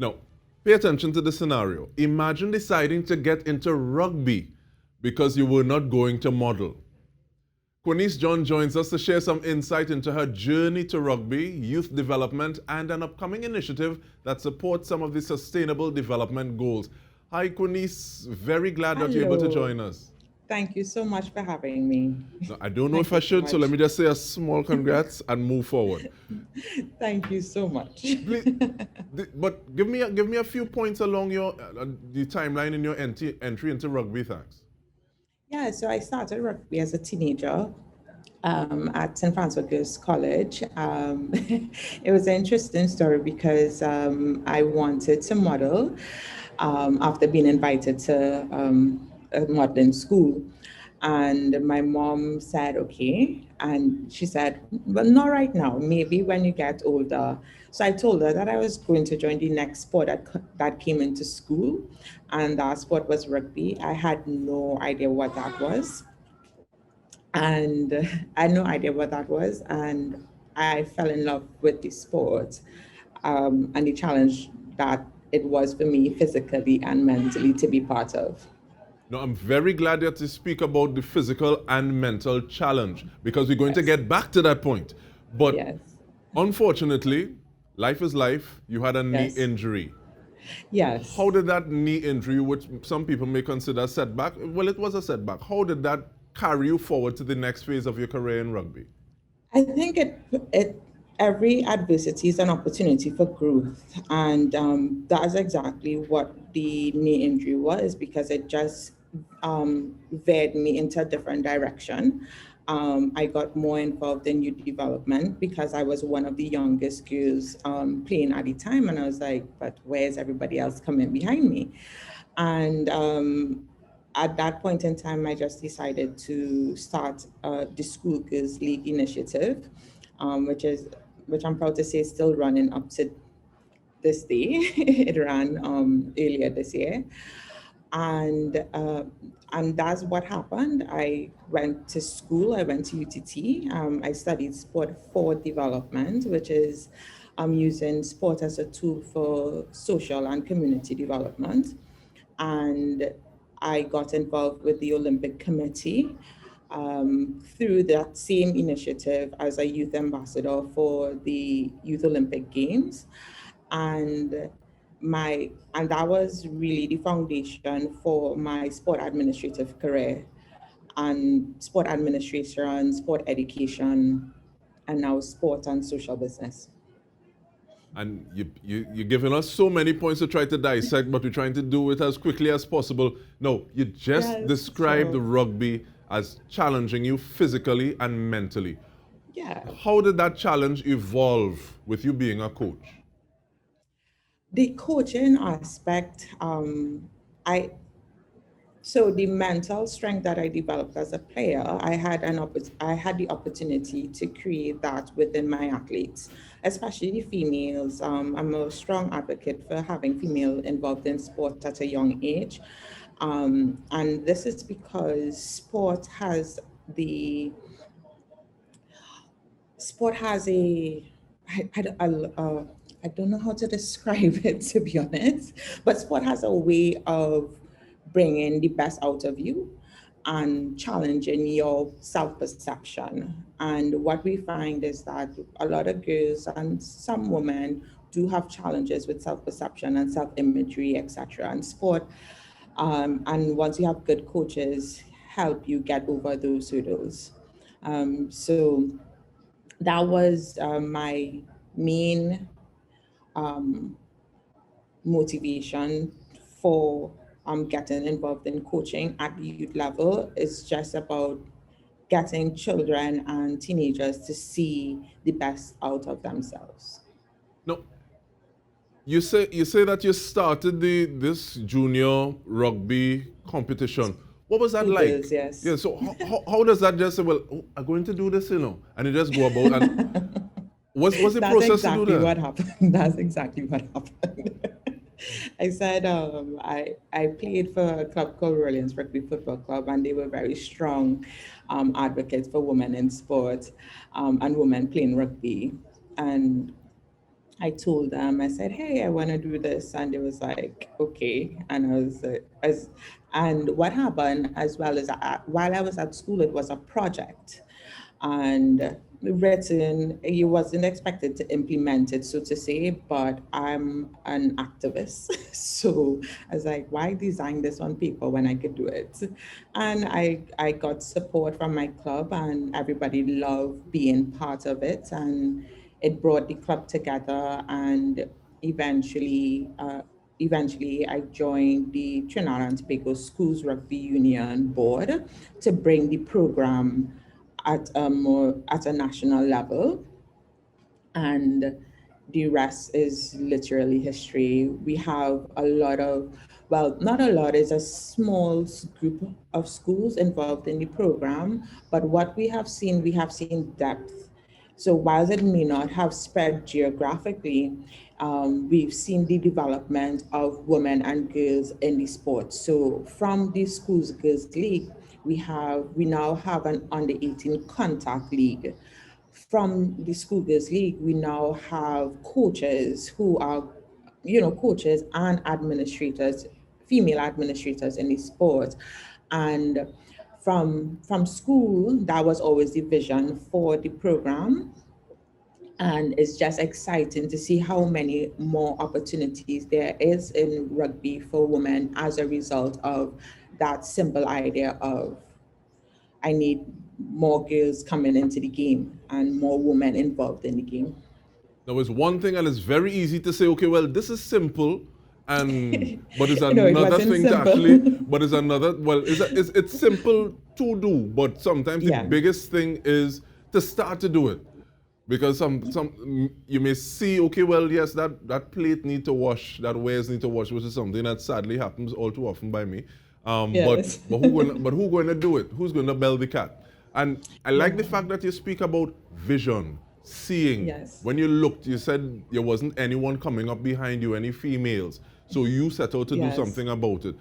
Now, pay attention to the scenario. Imagine deciding to get into rugby because you were not going to model. Kwanieze John joins us to share some insight into her journey to rugby, youth development, and an upcoming initiative that supports some of the sustainable development goals. Hi, Kwanieze. Very glad that you're able to Hello. join us. Thank you so much for having me. Now, I don't know if Thank I you so should, so let much. me just say a small congrats and move forward. Thank you so much. Please, but give me a few points along your the timeline in your entry into rugby. Thanks. Yeah, so I started rugby as a teenager at St. Francis Girls College. It was an interesting story because I wanted to model after being invited to a modeling school. And my mom said, okay. And she said, well, not right now, maybe when you get older. So I told her that I was going to join the next sport that came into school. And that sport was rugby. I had no idea what that was. And I had no idea what that was. And I fell in love with the sport and the challenge that it was for me physically and mentally to be part of. Now, I'm very glad that you speak about the physical and mental challenge because we're going to Yes. get back to that point. But Yes. unfortunately, life is life. You had a knee Yes. injury. Yes. How did that knee injury, which some people may consider a setback, well, it was a setback. How did that carry you forward to the next phase of your career in rugby? I think it every adversity is an opportunity for growth, and that's exactly what the knee injury was because it just veered me into a different direction. I got more involved in youth development because I was one of the youngest girls playing at the time, and I was like, but where's everybody else coming behind me? And at that point in time, I just decided to start the School Girls League initiative, which is which I'm proud to say is still running up to this day. It ran earlier this year, and uh, and that's what happened. I went to school. I went to UTT. I studied sport for development, which is using sport as a tool for social and community development. And I got involved with the Olympic Committee through that same initiative as a youth ambassador for the Youth Olympic Games. And and that was really the foundation for my sport administrative career and sport administration, sport education, and now sport and social business. And you're giving us so many points to try to dissect, but we're trying to do it as quickly as possible. No, you just Yes, described the sure. rugby as challenging you physically and mentally. Yeah. How did that challenge evolve with you being a coach? The coaching aspect, I so the mental strength that I developed as a player, I had the opportunity to create that within my athletes, especially the females. I'm a strong advocate for having female involved in sport at a young age, and this is because the sport has a I, I, I, uh, I don't know how to describe it to be honest, but sport has a way of bringing the best out of you and challenging your self-perception. And what we find is that a lot of girls and some women do have challenges with self-perception and self-imagery, etc. And sport, and once you have good coaches, help you get over those hurdles. So that was my main um, motivation for getting involved in coaching at the youth level. It's just about getting children and teenagers to see the best out of themselves. No, you say that you started this junior rugby competition. What was that School like? girls, yes. Yeah, so how does that just say, well, oh, I'm going to do this, and you just go about and what's the That's process to do exactly that? what happened. That's exactly what happened. I said I played for a club called Orleans Rugby Football Club, and they were very strong advocates for women in sport and women playing rugby. And I told them, I said, hey, I want to do this. And it was like, okay. And I was, and what happened as well is while I was at school, it was a project and written, you wasn't expected to implement it, so to say, but I'm an activist. So I was like, why design this on paper when I could do it? And I got support from my club and everybody loved being part of it. And it brought the club together and eventually, eventually I joined the Trinidad and Tobago Schools Rugby Union board to bring the program at a national level, and the rest is literally history. We have a lot of, well, not a lot, it's a small group of schools involved in the program, but what we have seen depth. So while it may not have spread geographically, we've seen the development of women and girls in the sport. So from the Schools Girls League, we now have an under 18 contact league. From the School Girls League, we now have coaches who are, coaches and administrators, female administrators in the sport. And from school, that was always the vision for the program. And it's just exciting to see how many more opportunities there is in rugby for women as a result of that simple idea of I need more girls coming into the game and more women involved in the game. Now, it's one thing, and it's very easy to say, okay, well, this is simple, and but it's No, it another wasn't thing to simple. actually, but it's another, well, it's simple to do, but sometimes the Yeah. biggest thing is to start to do it. Because you may see, okay, well, yes, that plate need to wash, that wares need to wash, which is something that sadly happens all too often by me. Yes. But who going to do it? Who's going to bell the cat? And I like the Yeah. fact that you speak about vision, seeing. Yes. When you looked, you said there wasn't anyone coming up behind you, any females. So you set out to do Yes. something about it.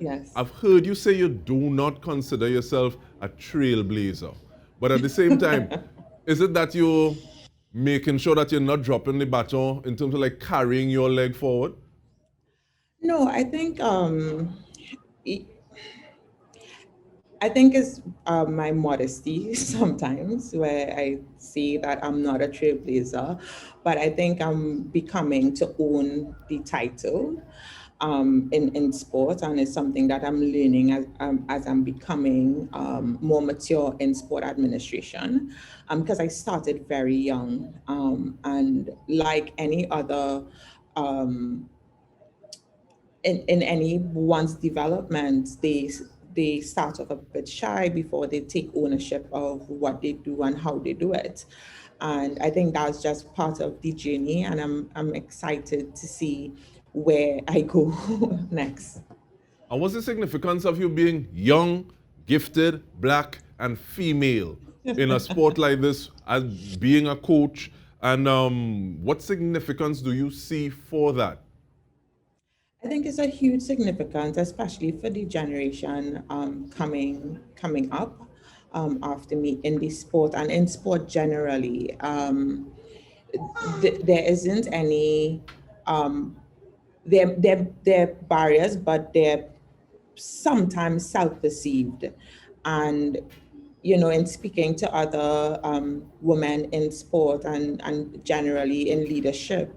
Yes. I've heard you say you do not consider yourself a trailblazer. But at the same time, is it that you're making sure that you're not dropping the baton in terms of like carrying your leg forward? No, it- I think it's my modesty sometimes where I say that I'm not a trailblazer, but I think I'm becoming to own the title in sport, and it's something that I'm learning as I'm becoming more mature in sport administration, because I started very young, and like any other in anyone's development, they start off a bit shy before they take ownership of what they do and how they do it. And I think that's just part of the journey, and I'm excited to see where I go next. And what's the significance of you being young, gifted, black, and female in a sport like this, as being a coach? And what significance do you see for that? I think it's a huge significance, especially for the generation coming up after me in the sport and in sport generally. There isn't any there are barriers, but they're sometimes self-perceived, and in speaking to other women in sport and generally in leadership,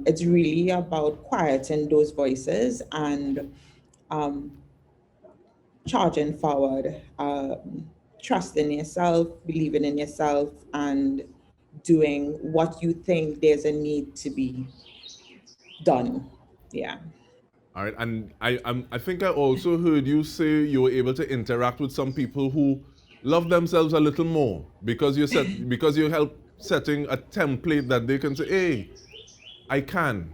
it's really about quieting those voices and charging forward, trusting yourself, believing in yourself, and doing what you think there's a need to be done. Yeah. All right, and I think I also heard you say you were able to interact with some people who love themselves a little more because you help setting a template that they can say, hey, I can.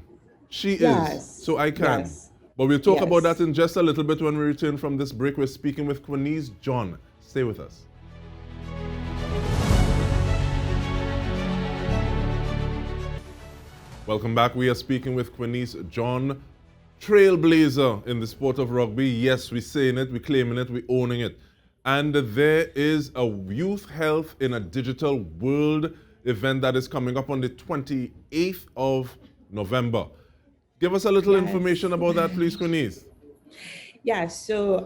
She is, Yes. so I can. Yes. But we'll talk about that Yes. in just a little bit when we return from this break. We're speaking with Kwanieze John. Stay with us. Welcome back. We are speaking with Kwanieze John, trailblazer in the sport of rugby. Yes, we're saying it, we're claiming it, we're owning it. And there is a youth health in a digital world event that is coming up on the 28th of November. Give us a little information about that, please, Kwanieze. Yeah, so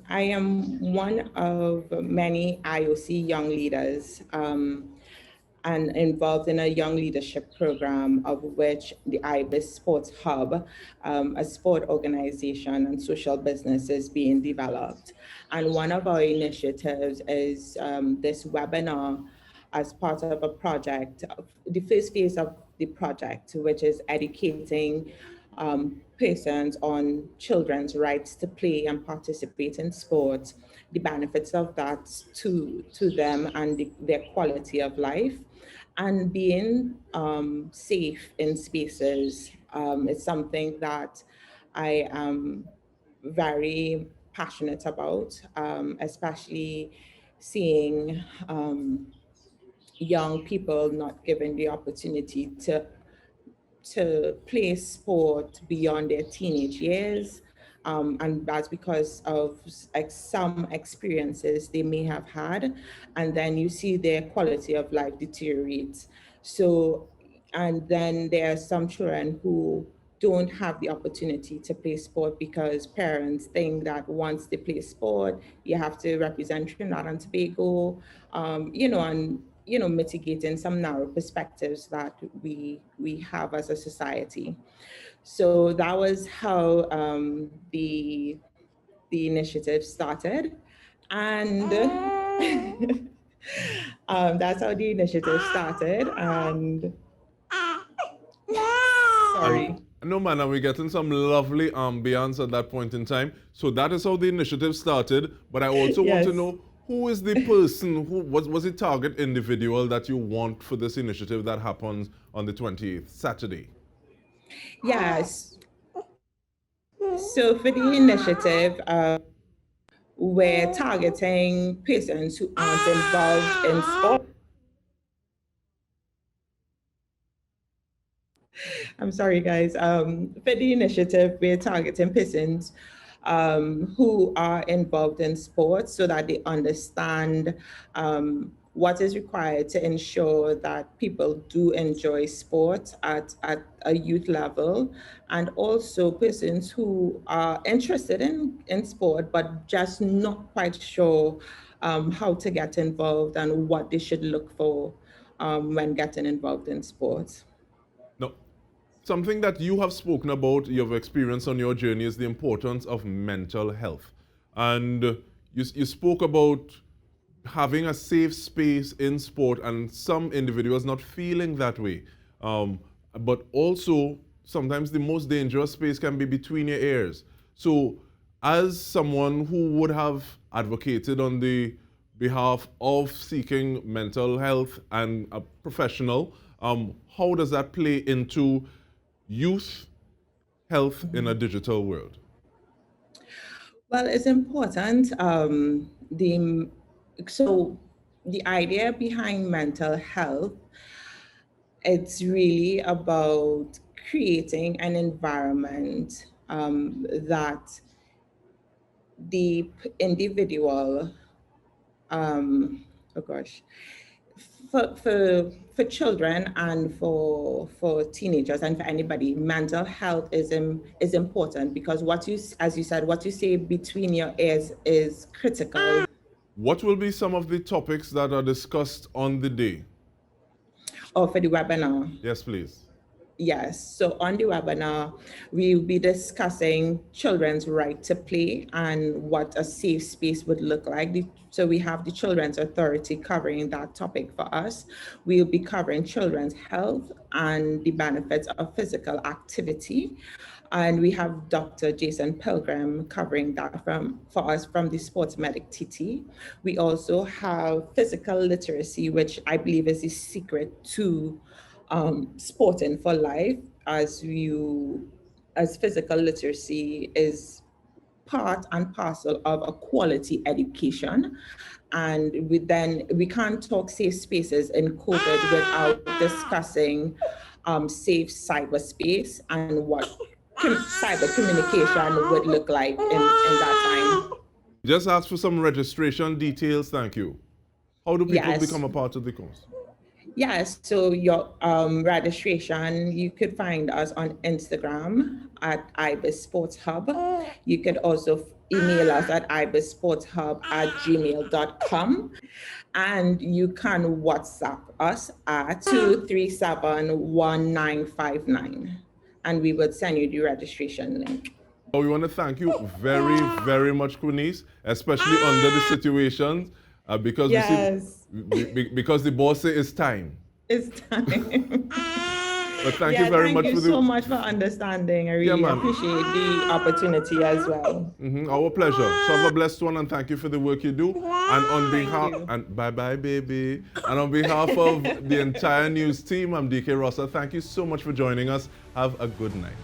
I am one of many IOC young leaders and involved in a young leadership program, of which the IBIS Sports Hub, a sport organization and social business, is being developed. And one of our initiatives is this webinar as part of a project, the first phase of the project, which is educating persons on children's rights to play and participate in sport, the benefits of that to them and their quality of life, and being safe in spaces is something that I am very passionate about, especially seeing young people not given the opportunity to play sport beyond their teenage years. And that's because of some experiences they may have had, and then you see their quality of life deteriorate. So, and then there are some children who don't have the opportunity to play sport because parents think that once they play sport, you have to represent Trinidad and Tobago, and mitigating some narrow perspectives that we have as a society. So that was how the initiative started, and that's how the initiative started. And sorry. No, man, and we're getting some lovely ambience at that point in time. So that is how the initiative started. But I also want to Yes. know, who is the person, who was the target individual that you want for this initiative that happens on the 28th, Saturday? Yes. So for the initiative, we're targeting persons who aren't involved in sport. I'm sorry, guys. For the initiative, we're targeting persons who are involved in sports so that they understand what is required to ensure that people do enjoy sport at a youth level, and also persons who are interested in sport but just not quite sure how to get involved and what they should look for when getting involved in sports. No. Something that you have spoken about, you've experienced on your journey, is the importance of mental health. And you spoke about having a safe space in sport and some individuals not feeling that way. But also, sometimes the most dangerous space can be between your ears. So, as someone who would have advocated on the behalf of seeking mental health and a professional, how does that play into youth health in a digital world? Well, it's important. So the idea behind mental health, it's really about creating an environment that the individual, oh gosh, for children and for teenagers and for anybody, mental health is important, because as you said, what you say between your ears is critical. What will be some of the topics that are discussed on the day? Or for the webinar. Yes, please. Yes, so on the webinar, we'll be discussing children's right to play and what a safe space would look like. So we have the Children's Authority covering that topic for us. We'll be covering children's health and the benefits of physical activity. And we have Dr. Jason Pilgrim covering that for us from the Sports Medic TT. We also have physical literacy, which I believe is the secret to sporting for life, as physical literacy is part and parcel of a quality education. And we can't talk safe spaces in COVID without discussing safe cyberspace and what cyber communication would look like in that time. Just ask for some registration details, thank you. How do people Yes. become a part of the course? Yes, so your registration, you could find us on Instagram at IBIS Sports Hub. You could also email us at ibisportshub@gmail.com. And you can WhatsApp us at 237-1959. And we would send you the registration link. We want to thank you very, very much, Kwanieze, especially under the situations, because Yes. because the boss say it's time. It's time. But thank you very much thank for you so much for understanding. I really appreciate the opportunity as well. Our pleasure. So have a blessed one, and thank you for the work you do. And on behalf, and bye-bye, baby. And on behalf of the entire news team, I'm DK Rossa. Thank you so much for joining us. Have a good night.